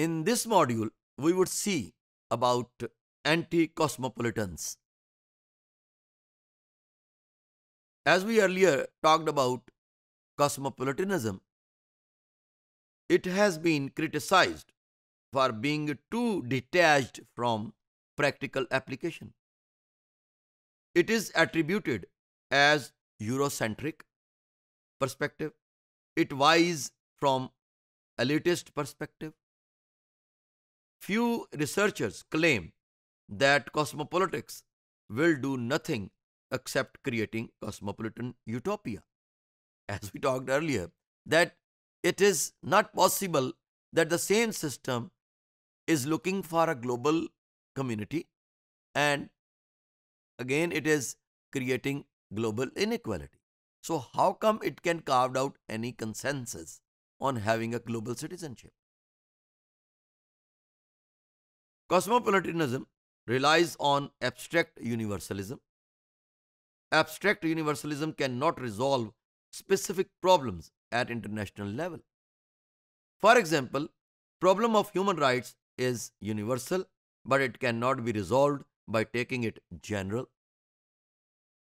In this module, we would see about anti-cosmopolitans. As we earlier talked about cosmopolitanism, it has been criticized for being too detached from practical application. It is attributed as Eurocentric perspective. It wise from elitist perspective. Few researchers claim that cosmopolitics will do nothing except creating cosmopolitan utopia. As we talked earlier, that it is not possible that the same system is looking for a global community, and again it is creating global inequality. So, how come it can carve out any consensus on having a global citizenship? Cosmopolitanism relies on abstract universalism. Abstract universalism cannot resolve specific problems at international level. For example, problem of human rights is universal, but it cannot be resolved by taking it general.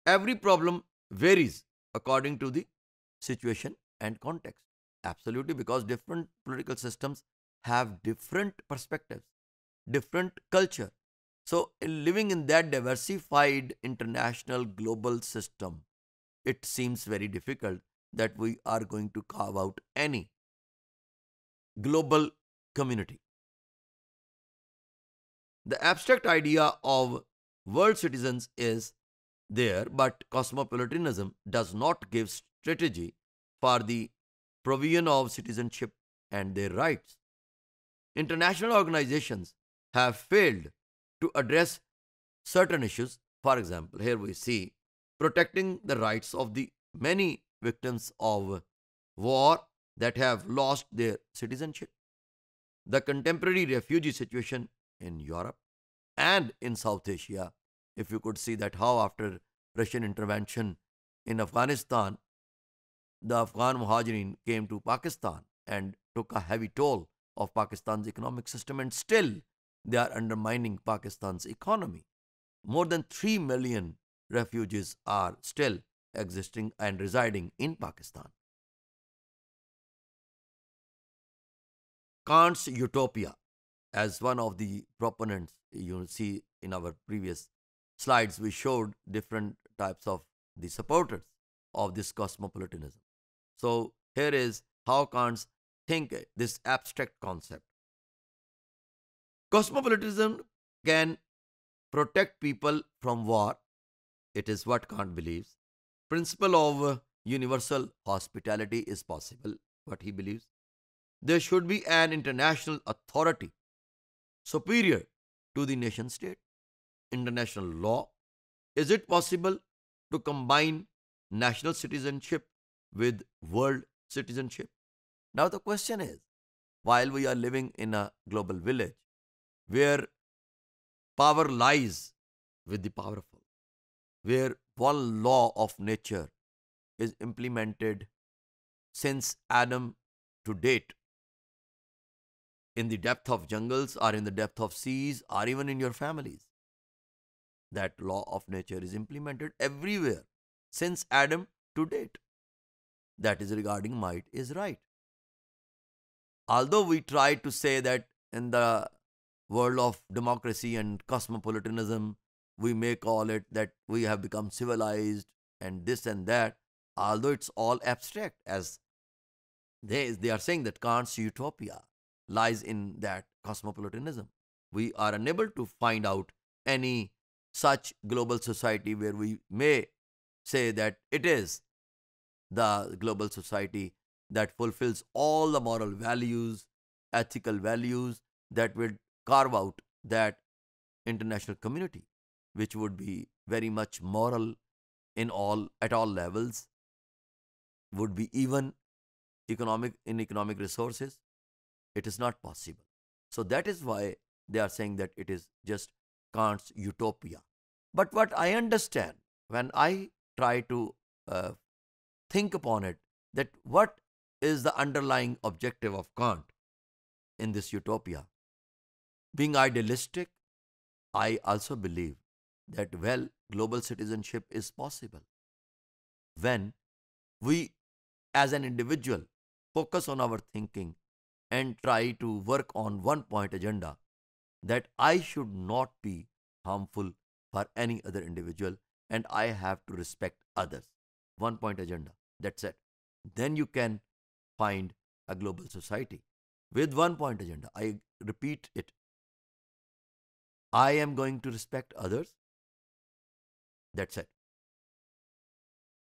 Every problem varies according to the situation and context. Absolutely, because different political systems have different perspectives, different culture. So, in living in that diversified international global system, it seems very difficult that we are going to carve out any global community. The abstract idea of world citizens is there, but cosmopolitanism does not give strategy for the provision of citizenship and their rights. International organizations have failed to address certain issues. For example, here we see protecting the rights of the many victims of war that have lost their citizenship, the contemporary refugee situation in Europe and in South Asia. If you could see that how after Russian intervention in Afghanistan, the Afghan Muhajirin came to Pakistan and took a heavy toll of Pakistan's economic system, and still they are undermining Pakistan's economy. More than 3 million refugees are still existing and residing in Pakistan. Kant's utopia, as one of the proponents, you see in our previous slides, we showed different types of the supporters of this cosmopolitanism. So here is how Kant's think this abstract concept. Cosmopolitanism can protect people from war. It is what Kant believes. Principle of universal hospitality is possible, what he believes. There should be an international authority superior to the nation state. International law. Is it possible to combine national citizenship with world citizenship? Now, the question is, while we are living in a global village where power lies with the powerful, where one law of nature is implemented since Adam to date, in the depth of jungles or in the depth of seas or even in your families, that law of nature is implemented everywhere since Adam to date. That is regarding might is right. Although we try to say that in the world of democracy and cosmopolitanism, we may call it that we have become civilized and this and that, although it's all abstract, as they are saying that Kant's utopia lies in that cosmopolitanism. We are unable to find out any such global society where we may say that it is the global society that fulfills all the moral values, ethical values that will carve out that international community, which would be very much moral in all at all levels, would be even economic in economic resources. It is not possible. So that is why they are saying that it is just Kant's utopia. But what I understand when I try to uh, think upon it, that what is the underlying objective of Kant? in this utopia. Being idealistic, I also believe that, well, global citizenship is possible when we, as an individual, focus on our thinking and try to work on one point agenda, that I should not be harmful for any other individual and I have to respect others. One point agenda. That's it. Then you can find a global society with one point agenda. I repeat it. I am going to respect others. That's it.